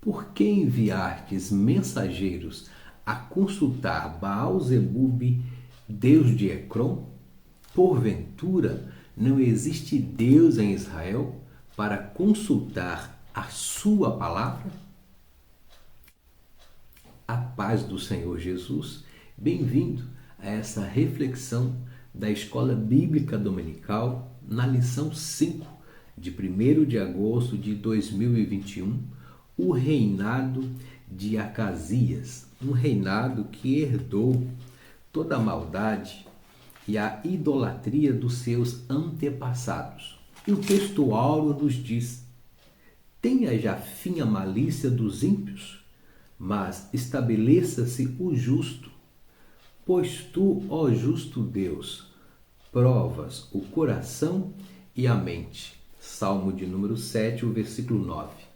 por que enviastes mensageiros a consultar Baal-zebube, deus de Ecrom? Porventura, não existe Deus em Israel para consultar a sua palavra? A paz do Senhor Jesus, bem-vindo a essa reflexão da Escola Bíblica Dominical na lição 5 de 1º de agosto de 2021, o reinado de Acasias, um reinado que herdou toda a maldade e a idolatria dos seus antepassados. E o texto áureo nos diz: tenha já fim a malícia dos ímpios, mas estabeleça-se o justo. Pois tu, ó justo Deus, provas o coração e a mente. Salmo de número 7, o versículo 9.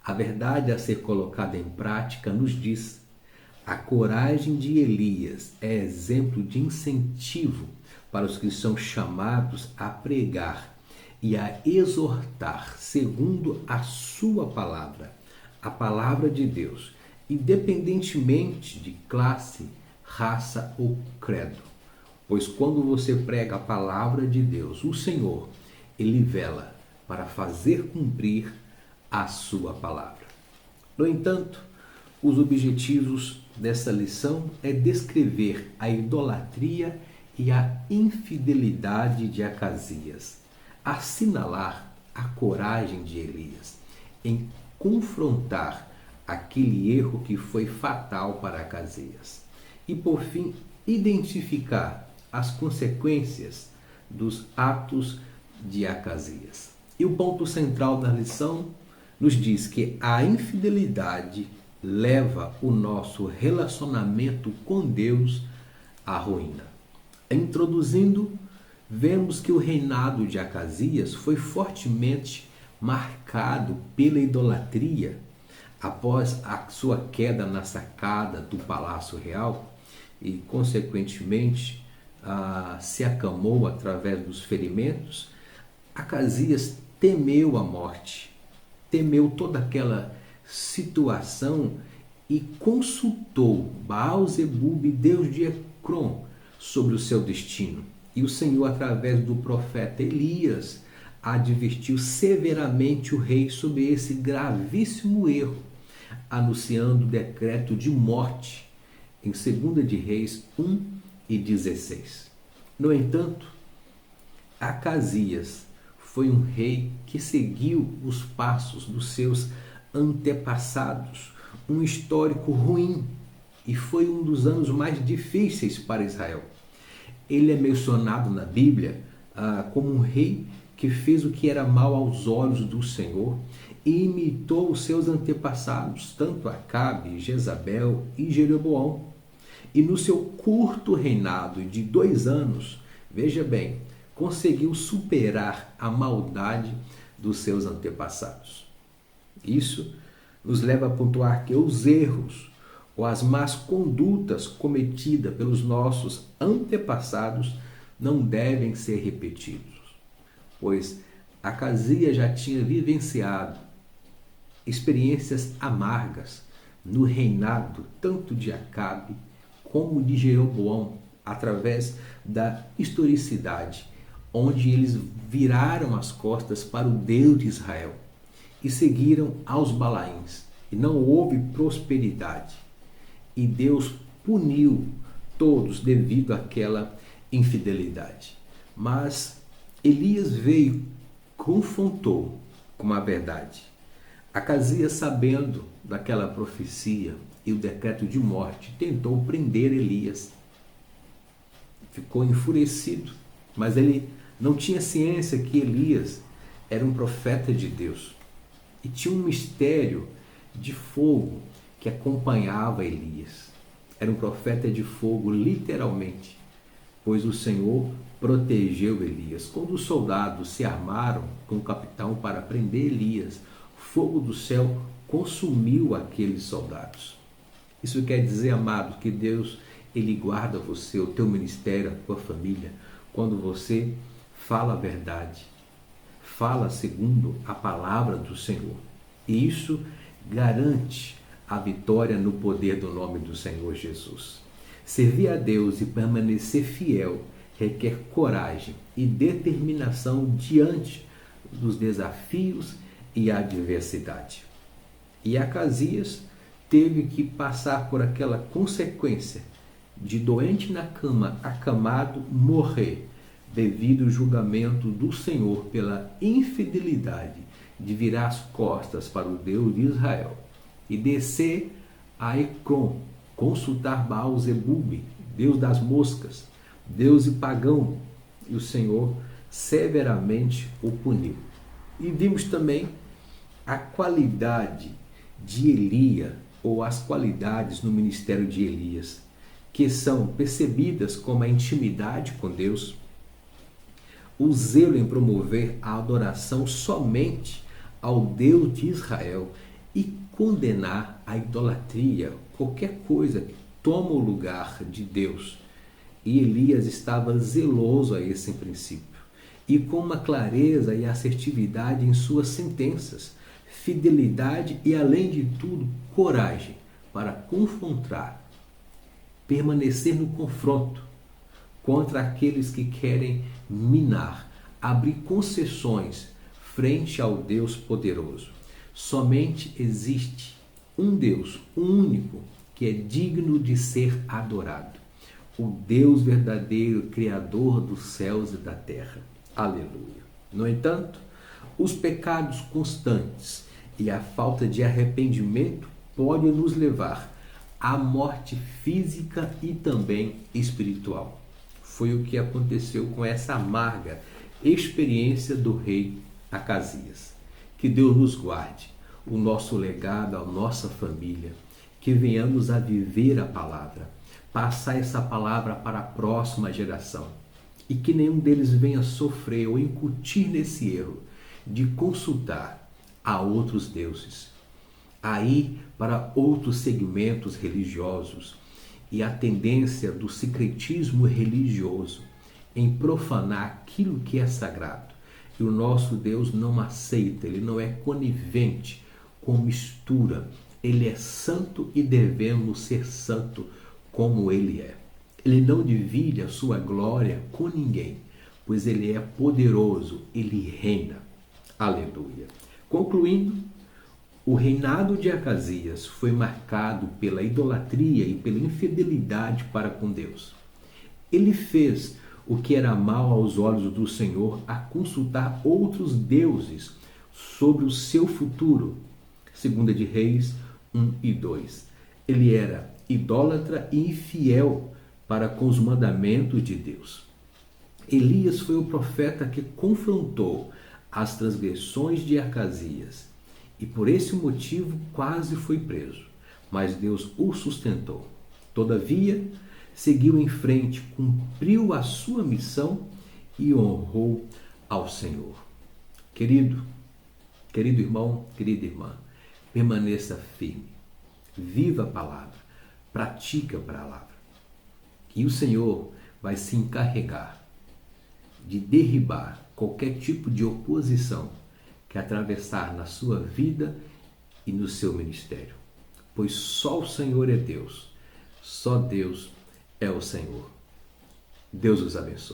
A verdade a ser colocada em prática nos diz: a coragem de Elias é exemplo de incentivo para os que são chamados a pregar e a exortar segundo a sua palavra, a palavra de Deus, independentemente de classe, raça ou credo. Pois quando você prega a palavra de Deus, o Senhor, Ele vela para fazer cumprir a sua palavra. No entanto, os objetivos dessa lição é descrever a idolatria e a infidelidade de Acasias, assinalar a coragem de Elias em confrontar aquele erro que foi fatal para Acasias e, por fim, identificar as consequências dos atos de Acasias. E o ponto central da lição nos diz que a infidelidade leva o nosso relacionamento com Deus à ruína. Introduzindo, vemos que o reinado de Acasias foi fortemente marcado pela idolatria. Após a sua queda na sacada do Palácio Real e, consequentemente, se acamou através dos ferimentos, Acasias temeu a morte, temeu toda aquela situação e consultou Baal-zebube, deus de Ecrom, sobre o seu destino. E o Senhor, através do profeta Elias, advertiu severamente o rei sobre esse gravíssimo erro, anunciando o decreto de morte em 2 de Reis 1:16. No entanto, Acasias foi um rei que seguiu os passos dos seus antepassados, um histórico ruim, e foi um dos anos mais difíceis para Israel. Ele é mencionado na Bíblia como um rei que fez o que era mal aos olhos do Senhor e imitou os seus antepassados, tanto Acabe, Jezabel e Jeroboão. E no seu curto reinado de 2 anos, veja bem, conseguiu superar a maldade dos seus antepassados. Isso nos leva a pontuar que os erros ou as más condutas cometidas pelos nossos antepassados não devem ser repetidos, pois Acasias já tinha vivenciado experiências amargas no reinado tanto de Acabe como de Jeroboão, através da historicidade, onde eles viraram as costas para o Deus de Israel e seguiram aos Balaíns, e não houve prosperidade. E Deus puniu todos devido àquela infidelidade. Mas Elias veio, confrontou com a verdade. Acasias, sabendo daquela profecia e o decreto de morte, tentou prender Elias. Ficou enfurecido, mas ele não tinha ciência que Elias era um profeta de Deus. E tinha um mistério de fogo que acompanhava Elias. Era um profeta de fogo, literalmente, pois o Senhor protegeu Elias. Quando os soldados se armaram com o capitão para prender Elias, o fogo do céu consumiu aqueles soldados. Isso quer dizer, amado, que Deus, Ele guarda você, o teu ministério, a tua família, quando você fala a verdade, fala segundo a palavra do Senhor. E isso garante a vitória no poder do nome do Senhor Jesus. Servir a Deus e permanecer fiel requer coragem e determinação diante dos desafios e adversidade. E Acasias teve que passar por aquela consequência de, doente na cama, acamado, morrer, devido ao julgamento do Senhor pela infidelidade de virar as costas para o Deus de Israel e descer a Ecrom, consultar Baal-zebub, Deus das moscas, Deus e pagão, e o Senhor severamente o puniu. E vimos também a qualidade de Elia, ou as qualidades no ministério de Elias, que são percebidas como a intimidade com Deus, o zelo em promover a adoração somente ao Deus de Israel e condenar a idolatria, qualquer coisa que toma o lugar de Deus. E Elias estava zeloso a esse princípio e com uma clareza e assertividade em suas sentenças, fidelidade e, além de tudo, coragem para confrontar, permanecer no confronto contra aqueles que querem minar, abrir concessões frente ao Deus poderoso. Somente existe um Deus, um único, que é digno de ser adorado. O Deus verdadeiro, Criador dos céus e da terra. Aleluia. No entanto, os pecados constantes e a falta de arrependimento podem nos levar à morte física e também espiritual. Foi o que aconteceu com essa amarga experiência do rei Acasias. Que Deus nos guarde, o nosso legado, a nossa família, que venhamos a viver a palavra, passar essa palavra para a próxima geração e que nenhum deles venha sofrer ou incutir nesse erro de consultar a outros deuses, a ir para outros segmentos religiosos e a tendência do secretismo religioso em profanar aquilo que é sagrado. E o nosso Deus não aceita, ele não é conivente com mistura. Ele é santo e devemos ser santo como ele é. Ele não divide a sua glória com ninguém, pois ele é poderoso, ele reina. Aleluia. Concluindo, o reinado de Acasias foi marcado pela idolatria e pela infidelidade para com Deus. Ele fez o que era mal aos olhos do Senhor a consultar outros deuses sobre o seu futuro. 2 de Reis 1 e 2. Ele era idólatra e infiel para com os mandamentos de Deus. Elias foi o profeta que confrontou as transgressões de Acasias e por esse motivo quase foi preso, mas Deus o sustentou. Todavia, seguiu em frente, cumpriu a sua missão e honrou ao Senhor. Querido irmão, querida irmã, permaneça firme, viva a palavra, pratique a palavra. E o Senhor vai se encarregar de derribar qualquer tipo de oposição que atravessar na sua vida e no seu ministério. Pois só o Senhor é Deus, só Deus é o Senhor. Deus os abençoe.